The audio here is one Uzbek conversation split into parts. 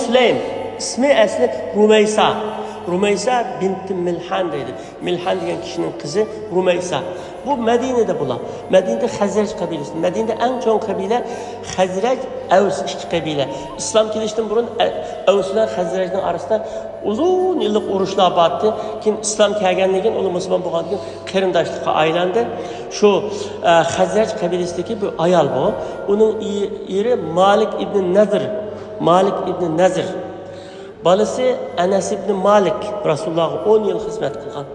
Süleym ismi asli Rumaysa. Rumaysa binti Milhan deydi. Milhan degan kishining qizi Rumaysa. Bu Madinada bular. Madinada Xazraj qabilasi. Madinada eng cho'ng qabila Xazraj, Aws ikki qabila. Islom kelishdan burun Aws bilan Xazrajning orasida uzun yillik urushlar bo'ldi. Keyin islom kelgandan keyin ular musulmon bo'lgandan keyin qarindoshlikqa aylandi. Shu Xazraj qabilasidagi bu ayol bu. Uning eri Malik ibn Nazr. Malik ibn Nazr. Balası Anas ibn Malik Resulullah'a 10 yıl hizmet kılgan.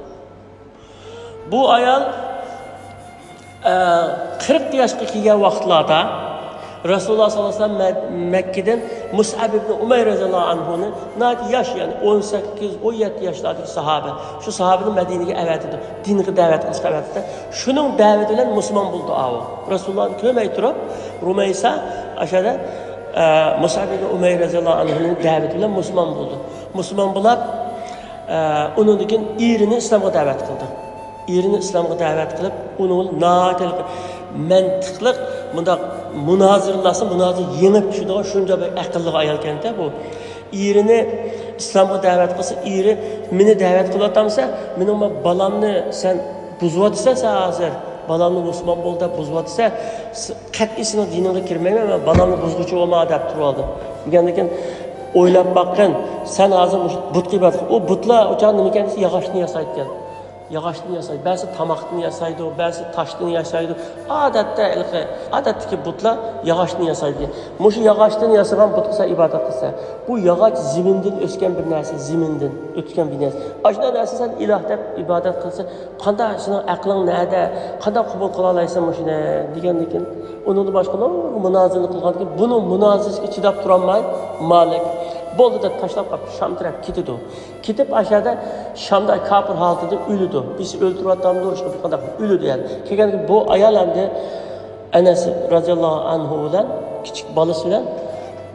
Bu ayol 40 yaşga kelgan vaqtlarda Rasululloh sallallohu alayhi vasallam Makkadan Mus'ab ibn Umayr radhiyallohu anhuni yosh, yani 18-17 yoshlardagi sahoba. Shu sahabani Madinaga avatdi. Dinga da'vat qilishga avatdi. Shuning da'vati bilan musulmon bo'ldi avo. Rasulullohni ko'may turib, Rumaysa ashada Mus'ab ibn Umayr radhiyallohu anhuning da'vati bilan musulmon bo'ldi. Musulmon bo'lib, undan keyin erini islomga da'vat qildi. Erini islomga da'vat qilib, uni mantiqli bunda munozirlasa, munozir yengib tushadigan shunday bir aqlli ayol ekan-da bu. Erini islomga da'vat qilsa, eri meni da'vat qilyapsansa, mening balamni sen buzyapsan hozir. Balamni musulmon bo'ldi deb buzyapsa, qat'iy seni diningga kirmayman, men balamni buzg'uchi bo'lma deb turib oldi. Degandan keyin o'ylab boqqan, sen hozir but qibat, u butlar o'chaq nima ekan, yog'ochni yasaydi ekan. Yog'ochni yasaydi, ba'zi tomoqni yasaydi, ba'zi toshdan yasaydi. Odatdagi butlar yog'ochni yasaydi. Mushu yog'ochdan yasagan but qilsa ibodat qilsa, bu yog'och zimindan o'sgan bir narsa, zimindan o'tgan bir narsa. Ashuna narsa sen iloh deb ibodat qilsa, qanday sening aqling nada, qanday qabul qila olaysan mushuni degandan keyin uni boshqa munozirlik qilgandan keyin buni munozirga chidab turolmay Malik bo'ldi deb tashlab Sham taraf ketdi. Ketib ashada Shamda kafir holatida o'ldi. Biz o'ltirayotganmiz, o'shqa qanday o'ldi yani. Kelgandan bu ayol hamda Anas radhiyallohu anhu bilan kichik bolasi bilan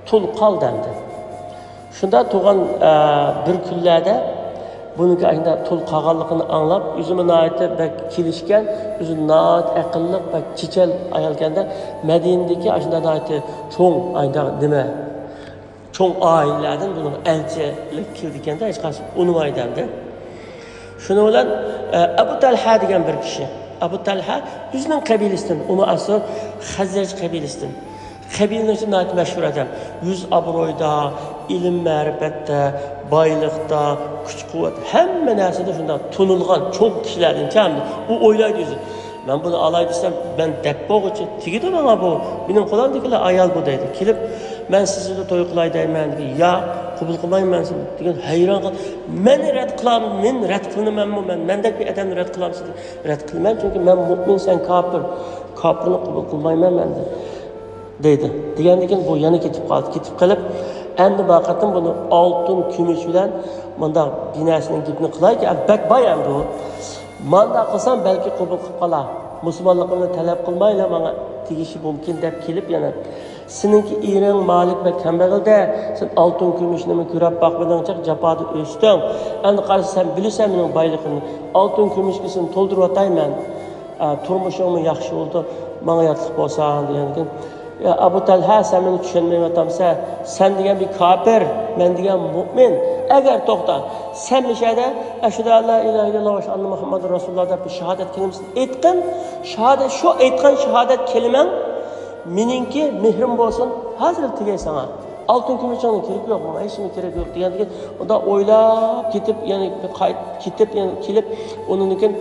tul qoldandi. Shunda tug'an bir kunlarda buniki ayda tul qolganligini anglab, o'zini noyati bak kelishgan, o'zi noyat aqlli va chichal ayol ekanda Madinadagi ashunda noyati cho'ng ayda nima cho'ng oilalardan buni elchilik keldi ekanda, hech qanday unmaydi. Shuni bilan Abu Talha degan bir kishi, Abu Talha o'zining qabilasidan, uni asli Xazraj qabilasidan. Qabilaning noyat mashhur odam, yuz obro'yda, ilm ma'rifatda, boylikda, kuch-quvvat hamma narsada shunday tunilgan cho'ng kishilardan kamdi. U o'ylaydi o'zi, men buni olay desam, men dabbo'g'ichi tegidi menga bu. Mening qo'limdagilar ayol bu deydi. Kelib, men sizni to'y qilay deyman dedi. Ya, qabul qilmayman degan hayron qolib, meni rad qilaman, men rad qilmaymanmi? Mendek bir odamni rad qilamsiz? Rad qilmayman, chunki men mu'min, sen kofir. Kofirni qabul qilmayman men deydi. Degandan keyin bu yana ketib qoldi. Ketib qolib, endi vaqtim buni oltin, kumush bilan bunda binasining gapini qilayki, bak bayan bu. Manda qilsam balki qabul qilib qolar. Musulmonligimni talab qilmayla menga tegishi mumkin deb kelib yana seninki ering Malik va kambag'alda sen oltin kumushni ko'rib boqmagancha jafoda o'sding. Endi qarasa sen bilasan mening boyligimni. Oltin kumushga sen to'ldirib o'tayman. Turmushimni yaxshi bo'ldi. Menga yotliq bo'lsan degan keyin Abu Talha sen meni tushunmayapsansa, sen degan bir kafir, men degan mu'min. Agar to'xta, sen mishada ashhadu an la ilaha illalloh va anna Muhammadur rasululloh deb shahodat kalimasini aytgan, shahodat shu aytgan shahodat kalimang meningki mehrim bo'lsin, hozir tegay sana. Oltin kumushning kerak yo'q, menga hech nima kerak yo'q degandan keyin unda o'ylab ketib, ya'ni ketib, ya'ni kelib uningkin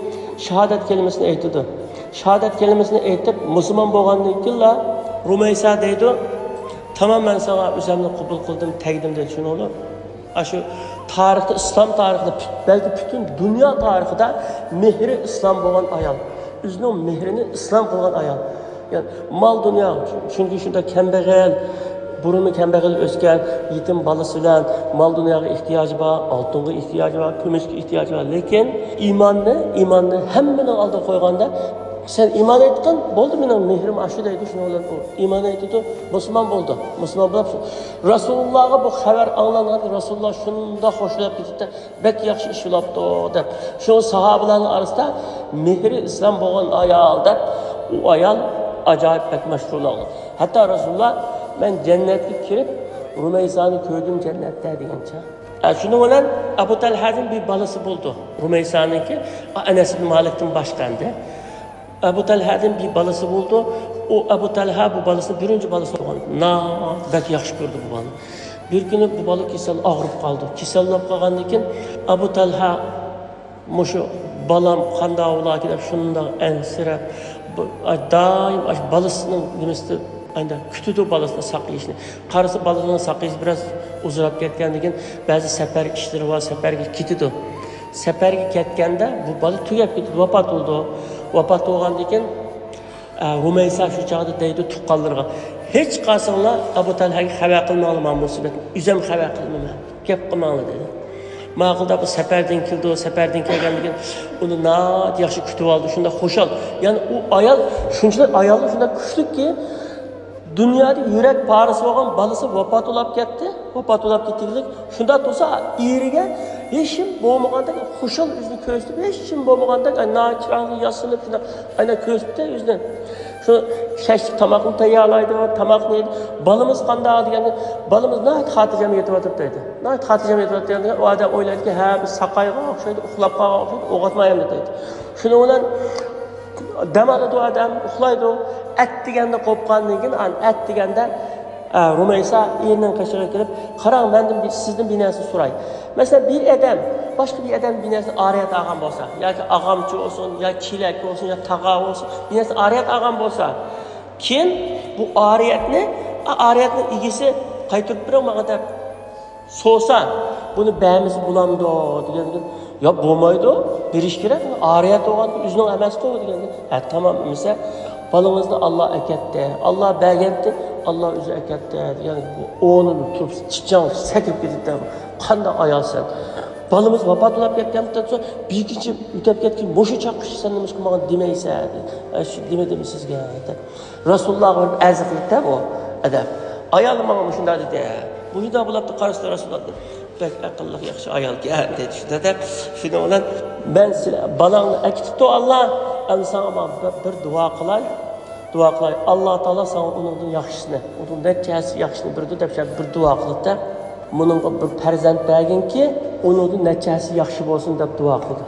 shahodat kalimasini aytdi. Shahodat kalimasini aytib musulmon bo'lgandan keyin Rumaysa deydi, tamam men sana o'zimni qabul qildim, tagdim dedi. Shuni olib, shu tarixda, islom tarixida, balki butun dunyo tarixida mehri islom bo'lgan ayol, o'zining mehrini islom qilgan ayol. Yani mal dunyo, chunki shunda kambag'al, buruni kambag'al o'sgan yetim bolasi bilan mal dunyoga ehtiyoji bor, oltinga ehtiyoji bor, kumushga ehtiyoji bor, lekin iymonni hammaning oldiga qo'yganda sen iman etdin, bo'ldi mening mehrim ashu deydi, shuni bilan u iman etdi, musulmon bo'ldi. Musulmon bo'lib Rasulullohga bu xabar anglanganda Rasululloh shunda xo'shlab ketdi, bek yaxshi ish qilibdi deb. Shu sahobalarning orasida mehri islom bo'lgan ayol deb u ayol ajoyib bek mashhurlangan. Hatto Rasululloh men jannatga kirib Rumeysa'nı gördüm cennette degancha. Shuni bilan Abu Talhaning bir balası bo'ldi. Rumeysa'ningki Anas ibn Malikdan boshqandi. Abu Talhaning bir balası bo'ldi. O Abu Talha bu balasini birinchi balasi bo'lgan. Bak yaxshi ko'rdi bu balani. Bir kuni bu bala kasal og'rib qoldi. Kasallab qolgandan keyin Abu Talha mushu balam qanday bo'larki deb shundoq ansirab doim balasining nimasida aynan kutidi balasini saqlashni. Qarasa balasini saqlash biroz uzrab ketgandan keyin ba'zi safar ishlari va safarga ketdi. Safarga ketganda bu bola tugab ketdi, vafot bo'ldi. Vafot bo'lgandan keyin Rumeysa shu chaqda deydi tuqqanlarga hech qasinglar Abu Talhaga xabar qilmanglar musibatni. O'zim xabar qilmayman. Gap qilmanglar dedi. Ma'qulda bu safardan keldi, safardan kelgandan keyin uni yaxshi kutib oldi, shunda xo'shal. Ya'ni u ayol shunchalik ayolni shunda kuchliki dunyoda yurak parisi bo'lgan balasi vafot bo'lib ketdi. Vafot bo'lib ketganlik shunda tursa eriga hech kim bo'lmagandek xo'shal o'zini ko'rsatib, hech kim bo'lmagandek chiroqni yasinib shunda ayna ko'rsatdi o'zini. Shu kechki tomoqni tayyorlaydi, tomoqni yedi. Balamiz qanday deganda, balamiz nahot xotirjam yetyapti dedi. Nahot xotirjam yetyapti deganda u odam o'ylaydiki, ha biz saqayga o'xshaydi, uxlab qolgan o'xshaydi, o'g'atmaymiz dedi. Shuni bilan dam oladi odam, uxlaydi. At deganda qo'pqandan keyin, at deganda Rumeysa erining qashig'iga kelib, qarang, mendan sizdan bir narsa so'ray. Masalan, bir odam boshqa bir odam bir narsa ariyat olgan bo'lsa, yoki og'amchi bo'lsin, yoki chelak bo'lsin, yoki tag'a bo'lsin, bir narsa ariyat olgan bo'lsa, keyin bu ariyatni egasi qaytirib bermoqda deb so'sa, buni bamiz bulamdi deganda, yo bo'lmaydi, berish kerak, ariyat bo'lgan o'zining emas-ku deganda, tamom desa, balığınızda Allah ekette, Allah bergetti, Allah özü ekette. Yani onun tutup çıkacağım, sekip gidip de kanda ayalsan. Balımız vafat olup ketkenlikten sonra bir ikinci mütep ketken boşu çakışı sen demiş ki bana demeyse demedi mi sizge? Resulullah var erziklikte bu edep. Ayalım ama şunda dedi. Bunu da bulaptı karşısında Resulullah dedi. Pek akıllı yaxşı ayal geldi dedi. Şunda da şimdi olan ben balağını ekitip de Allah sana bir dua kılay. Dua kılay. Allah Teala sana onun yaxşısını, onun neçesi yaxşısını bir dua kılıp da bunun bir perzent bergin ki onun neçesi yaxşı olsun deb dua kıldı.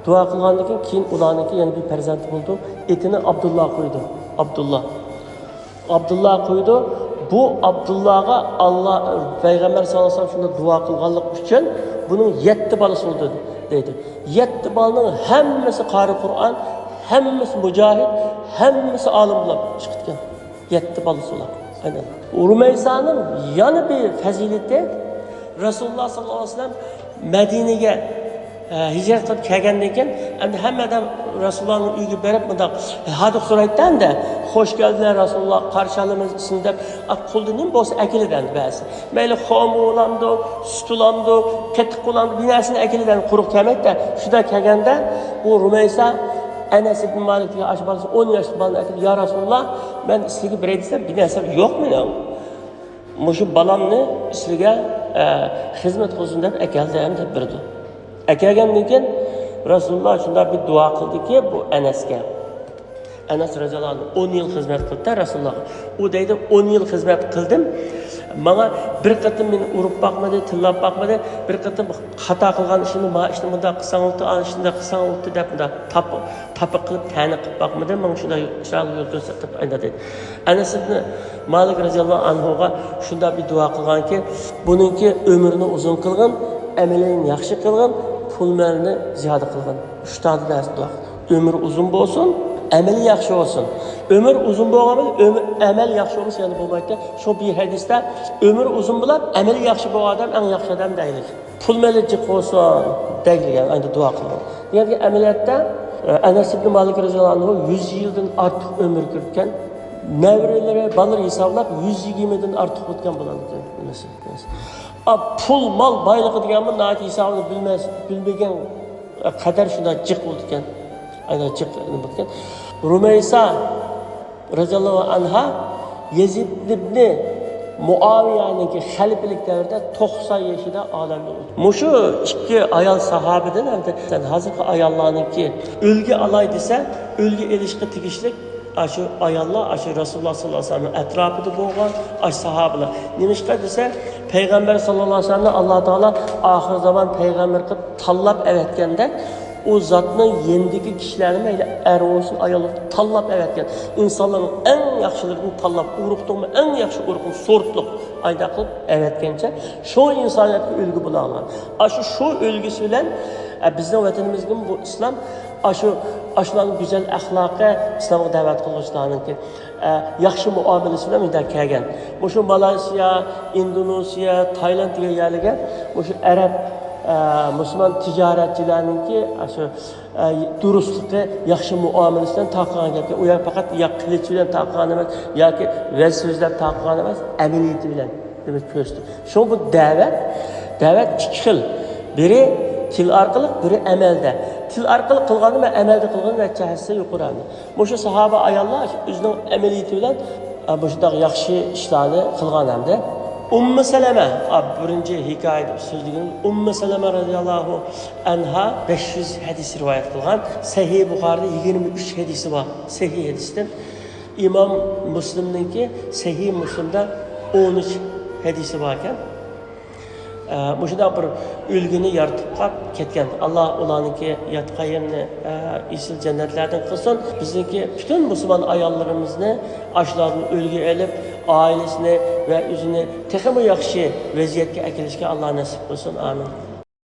Dua kılgandan keyin ularniki yana bir perzent buldu. Etini Abdullah koydu. Abdullah koydu. Bu Abdullah'a Allah Peygamber sallallahu aleyhi ve sellem şunda dua kılganlık için bunun 7 balası oldu dedi. 7 balının hemmesi qari Kur'an, hemmesi mücahid, hemmesi alim bo'lib chiqdi. 7 balası ular. Aynen. Rumeysa'nın yana bir fazileti Resulullah sallallahu aleyhi ve sellem Medine'ye hicret qilib kelgandan keyin endi hammadan Rasulullahning uyiga berib bundaq hadiq so'raydidan da xo'sh keldilar Rasululloh qarshi olamiz deb quldi nim bo'lsa akilidan ba'zi mayli xom bo'landi sut bo'landi qatiq bo'landi bir narsani akilidan quruq kelmaydi shuda kelganda bu Rumeysa Anas ibn Malikga ashbalasi 10 yoshli bolani aytdi ya Rasululloh men sizga beray desam bir narsa yo'q meni mushu balamni sizga xizmat qilsin deb akaldim deb berdi. Akagandan keyin Rasululloh shunday bir duo qildiki bu Anasga. Anas radhiyallohu anhu 10 yil xizmat qildi Rasulullohga. U deydi 10 yil xizmat qildim. Menga bir qatim meni urib boqmadi, tillab boqmadi, bir qatim xato qilgan ishini, "Ma ishni bunday qilsang bo'ldi, ana shunday qilsang bo'ldi" deb bunday tapib qilib, ta'na qilib boqmadi. Men shunday ishlarni yo'l ko'rsatib aytadi. Anas ibn Malik radhiyallohu anhuga shunday bir duo qilganki, buningki umrini uzun qilgin, amalini yaxshi qilgin, pullarni ziyoda qilgin. 3 ta dars duo. Ömür uzun bo'lsin, amali yaxshi bo'lsin. Ömür uzun bo'lganda, amal yaxshi bo'lsa yana bo'lmaydi. Shu bir hadisda ömür uzun bo'lib, amali yaxshi bo'lgan odam eng yaxshi odam deylik. Pul melici bo'lsin deyilgan, endi duo qilgan. Yani amaliyotda Anas ibn Malik radhiyallohu anhu 100 yildan ortiq ömür ko'rgan. Nevrelere balir hisoblab 120 dan ortiq o'tgan bo'ladi. Pul, mal, baylığı deganmi, nati hisobini bilmagan qadar shunday jiq bo'ldi ekan. Aynan jiq bo'lgan. Rumeysa radhiyallohu anha Yezid ibn Muaviyaning xaliflik davrida 90 yoshida olamdan o'tdi. Mushu ikki ayol sahobadan hamda hozirgi ayollarningki o'lga olay desa, o'lga elishga tegishlik Aşı ayollar, aşı Rasulullah sallallahu aleyhi ve sellem etrafında boğan, aşı sahabeler. Neymişler dese, Peygamber sallallohu alayhi vasallam Alloh taolo oxir zamon payg'ambar qilib tanlab avatganda o zatning yendagi kishilarni mayli er olsun ayol olsun tanlab avatgan insonlarning eng yaxshilarini tanlab urug'ni eng yaxshi urug'ni sortliq ayda qilib avatgancha shu insoniyatga ulgu bo'la olgan. Shu ulgusi bilan bizning vatanimizga bu islom shularning go'zal axloqi islomga da'vat qiluvchilarniki yaxshi muomalasi bilan bunday kelgan. Shu Malayziya, Indoneziya, Tayland degan yerlarga shu arab Müslüman ticaretçilerninki şu durustlukta yaxshi muomalasidan taqilgan gapga u yer faqat ya qilich bilan taqilgan emas yoki vaz so'zlab taqilgan emas, amaliyati bilan demak ko'rsatdi. Shu bu da'vat ikki xil. Biri til orqali, biri amalda. Til orqali qilganni va amalda qilganni natijasi yuqori. Shu sahaba ayollar o'zining amaliyati bilan bu shunday yaxshi ishlarni qilgan hamda Salama birinci hikayede sözlüğünün Salama radıyallahu anha 500 hadis rivayet kılgan. Sahih Bukhari'de 23 hadisi var. Sahih hadisten İmam Müslim'ninki Sahih Müslim'de 13 hadisi varken Muşada bir ülgünü yaratıp ketken. Allah olanınki yatkayımını isil cennetlerden kılsın. Bizimki bütün Müslüman ayallarımızını aşılarını ülgü elip ailesini ve yüzünü tekrar yaxşı vaziyetga akilishga Allah nasip kılsın. Amin.